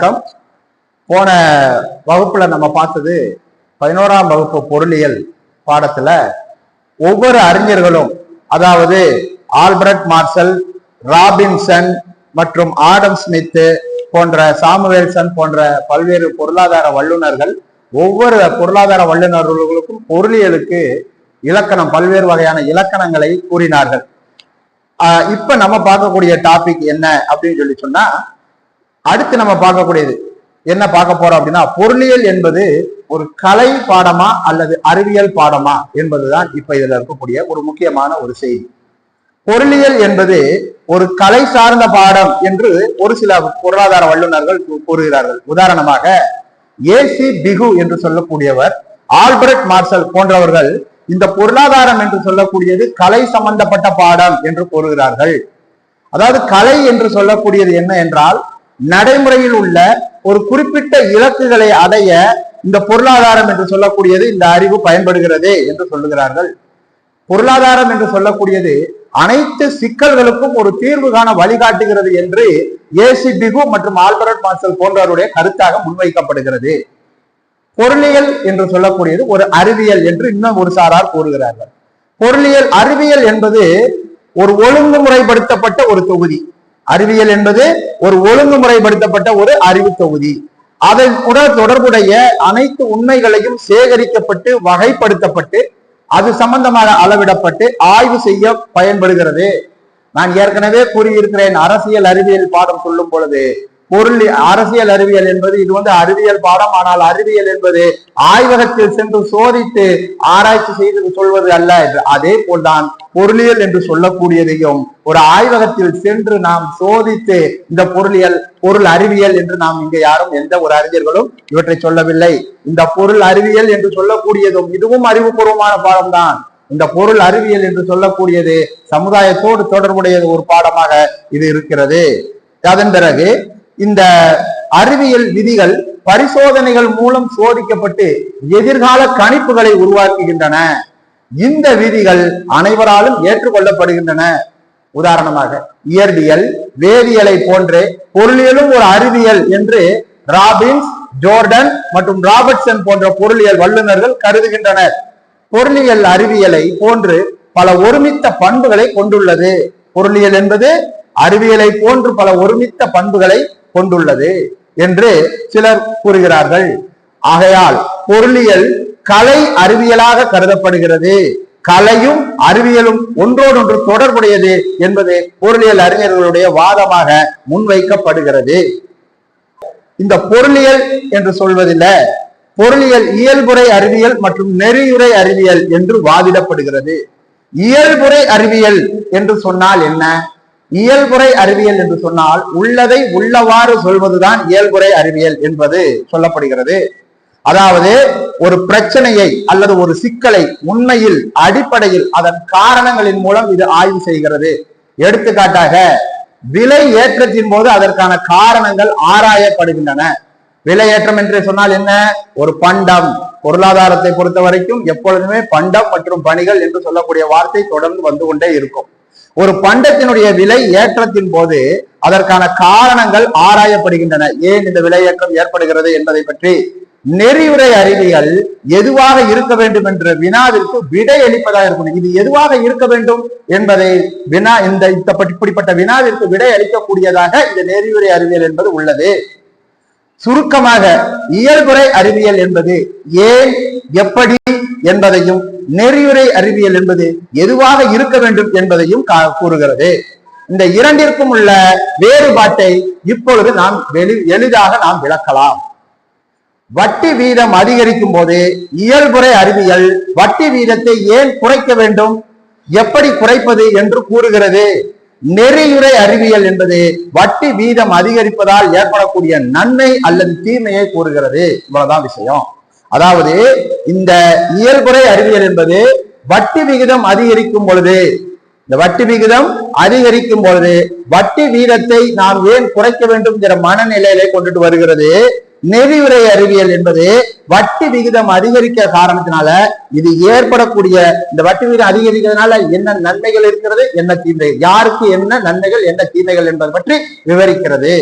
வணக்கம். போன வகுப்புல நம்ம பார்த்தது 11ஆம் வகுப்பு பொருளியல் பாடத்துல ஒவ்வொரு அறிஞர்களும், அதாவது ஆல்பர்ட் மார்ஷல், ராபின்சன் மற்றும் ஆடம் ஸ்மித் போன்ற, சாமுவேல்சன் போன்ற பல்வேறு பொருளாதார வல்லுநர்கள், ஒவ்வொரு பொருளாதார வல்லுநர்களுக்கும் பொருளியலுக்கு இலக்கணம், பல்வேறு வகையான இலக்கணங்களை கூறினார்கள். இப்ப நம்ம பார்க்கக்கூடிய டாபிக் என்ன அப்படின்னு சொல்லி சொன்னா, அடுத்து நம்ம பார்க்கக்கூடியது என்ன பார்க்க போறோம் அப்படின்னா, பொருளியல் என்பது ஒரு கலை பாடமா அல்லது அறிவியல் பாடமா என்பதுதான் இப்ப இதுல இருக்கக்கூடிய ஒரு முக்கியமான ஒரு செய்தி. பொருளியல் என்பது ஒரு கலை சார்ந்த பாடம் என்று ஒரு சில பொருளாதார வல்லுநர்கள் கூறுகிறார்கள். உதாரணமாக ஏசி பிகு என்று சொல்லக்கூடியவர், ஆல்பர்ட் மார்ஷல் போன்றவர்கள் இந்த பொருளாதாரம் என்று சொல்லக்கூடியது கலை சம்பந்தப்பட்ட பாடம் என்று கூறுகிறார்கள். அதாவது கலை என்று சொல்லக்கூடியது என்ன என்றால், நடைமுறையில் உள்ள ஒரு குறிப்பிட்ட இலக்குகளை அடைய இந்த பொருளாதாரம் என்று சொல்லக்கூடியது, இந்த அறிவு பயன்படுகிறது என்று சொல்லுகிறார்கள். பொருளாதாரம் என்று சொல்லக்கூடியது அனைத்து சிக்கல்களுக்கும் ஒரு தீர்வு காண வழிகாட்டுகிறது என்று ஏசி பிகு மற்றும் ஆல்பர்ட் மார்ஷல் போன்றவருடைய கருத்தாக முன்வைக்கப்படுகிறது. பொருளியல் என்று சொல்லக்கூடியது ஒரு அறிவியல் என்று இன்னும் ஒரு சாரார் கூறுகிறார்கள். பொருளியல் அறிவியல் என்பது ஒரு ஒழுங்குமுறைப்படுத்தப்பட்ட ஒரு தொகுதி. அறிவியல் என்பது ஒரு ஒழுங்குமுறைப்படுத்தப்பட்ட ஒரு அறிவு தொகுதி. அதனுடன் தொடர்புடைய அனைத்து உண்மைகளையும் சேகரிக்கப்பட்டு வகைப்படுத்தப்பட்டு அது சம்பந்தமாக அளவிடப்பட்டு ஆய்வு செய்ய பயன்படுகிறது. நான் ஏற்கனவே கூறியிருக்கிறேன், அரசியல் அறிவியல் பாடம் சொல்லும் பொழுது, அரசியல் அறிவியல் என்பது இது அறிவியல் பாடம். ஆனால் அறிவியல் என்பது ஆய்வகத்தில் சென்று சோதித்து ஆராய்ச்சி செய்து சொல்வது அல்ல என்று. அதே போல்தான் பொருளியல் என்று சொல்லக்கூடியதையும் ஒரு ஆய்வகத்தில் சென்று நாம் சோதித்து இந்த பொருள் அறிவியல் என்று நாம் இங்க யாரும் எந்த ஒரு அறிஞர்களும் இவற்றை சொல்லவில்லை. இந்த பொருள் அறிவியல் என்று சொல்லக்கூடியதும் இதுவும் அறிவுபூர்வமான பாடம்தான். இந்த பொருள் அறிவியல் என்று சொல்லக்கூடியது சமுதாயத்தோடு தொடர்புடைய ஒரு பாடமாக இது இருக்கிறது. அதன் பிறகு இந்த அறிவியல் விதிகள் பரிசோதனைகள் மூலம் சோதிக்கப்பட்டு எதிர்கால கணிப்புகளை உருவாக்குகின்றன. இந்த விதிகள் அனைவராலும் ஏற்றுக்கொள்ளப்படுகின்றன. உதாரணமாக இயற்பியல், வேதியியலை போன்று பொருளியலும் ஒரு அறிவியல் என்று ராபின்ஸ், ஜோர்டன் மற்றும் ராபர்ட்சன் போன்ற பொருளியல் வல்லுநர்கள் கருதுகின்றனர். பொருளியல் அறிவியலை போன்று பல ஒருமித்த பண்புகளை கொண்டுள்ளது. பொருளியல் என்பது அறிவியலை போன்று பல ஒருமித்த பண்புகளை கொண்டுள்ளது என்று சிலர் கூறுகிறார்கள். ஆகையால் பொருளியல் கலை அறிவியலாக கருதப்படுகிறது. கலையும் அறிவியலும் ஒன்றோடொன்று தொடர்புடையது என்பது பொருளியல் அறிஞர்களுடைய வாதமாக முன்வைக்கப்படுகிறது. இந்த பொருளியல் என்று சொல்வதில் பொருளியல் இயல்புறை அறிவியல் மற்றும் நெறியுறை அறிவியல் என்று வாதிடப்படுகிறது. இயல்புறை அறிவியல் என்று சொன்னால் என்ன? இயல்புறை அறிவியல் என்று சொன்னால் உள்ளதை உள்ளவாறு சொல்வதுதான் இயல்புறை அறிவியல் என்பது சொல்லப்படுகிறது. அதாவது ஒரு பிரச்சனையை அல்லது ஒரு சிக்கலை உண்மையில் அடிப்படையில் அதன் காரணங்களின் மூலம் இது ஆய்வு செய்கிறது. எடுத்துக்காட்டாக விலை ஏற்றத்தின் போது அதற்கான காரணங்கள் ஆராயப்படுகின்றன. விலையேற்றம் என்று சொன்னால் என்ன? ஒரு பண்டம். பொருளாதாரத்தை பொறுத்த வரைக்கும் எப்பொழுதுமே பண்டம் மற்றும் பணிகள் என்று சொல்லக்கூடிய வார்த்தை தொடர்ந்து வந்து கொண்டே இருக்கும். ஒரு பண்டத்தினுடைய விலை ஏற்றத்தின் போது அதற்கான காரணங்கள் ஆராயப்படுகின்றன. ஏன் இந்த விலையேற்றம் ஏற்படுகிறது என்பதை பற்றி. நெறியுறை அறிவியல் எதுவாக இருக்க வேண்டும் என்ற வினாவிற்கு விடை அளிப்பதாக இருக்கும். இது எதுவாக இருக்க வேண்டும் என்பதை இப்படிப்பட்ட வினாவிற்கு விடை அளிக்கக்கூடியதாக இந்த நெறியுறை அறிவியல் என்பது உள்ளது. சுருக்கமாக இயல்புறை அறிவியல் என்பது ஏன், எப்படி என்பதையும், நெறியுறை அறிவியல் என்பது எதுவாக இருக்க வேண்டும் என்பதையும் கூறுகிறது. இந்த இரண்டிற்கும் உள்ள வேறுபாட்டை இப்பொழுது நாம் எளிதாக நாம் விளக்கலாம். வட்டி வீதம் அதிகரிக்கும் போது இயல்புறை அறிவியல் வட்டி வீதத்தை ஏன் குறைக்க வேண்டும், எப்படி குறைப்பது என்று கூறுகிறது. நெறியுறை அறிவியல் என்பது வட்டி வீதம் அதிகரிப்பதால் ஏற்படக்கூடிய நன்மை அல்லது தீமையை கூறுகிறது. இவ்வளவுதான் விஷயம். அதாவது இந்த இயல்புறை அறிவியல் என்பது வட்டி விகிதம் அதிகரிக்கும் பொழுது, இந்த வட்டி விகிதம் அதிகரிக்கும் பொழுது வட்டி வீதத்தை நாம் ஏன் குறைக்க வேண்டும் என்கிற மனநிலையிலே கொண்டுட்டு வருகிறது. நெறியுறை அறிவியல் என்பது வட்டி விகிதம் அதிகரிக்க காரணத்தினால இது ஏற்படக்கூடிய இந்த வட்டி விகிதம் அதிகரிக்கிறதுனால என்ன நன்மைகள் இருக்கிறது, என்ன தீமைகள், யாருக்கு என்ன நன்மைகள் என்ன தீமைகள் என்பது பற்றி விவரிக்கிறது.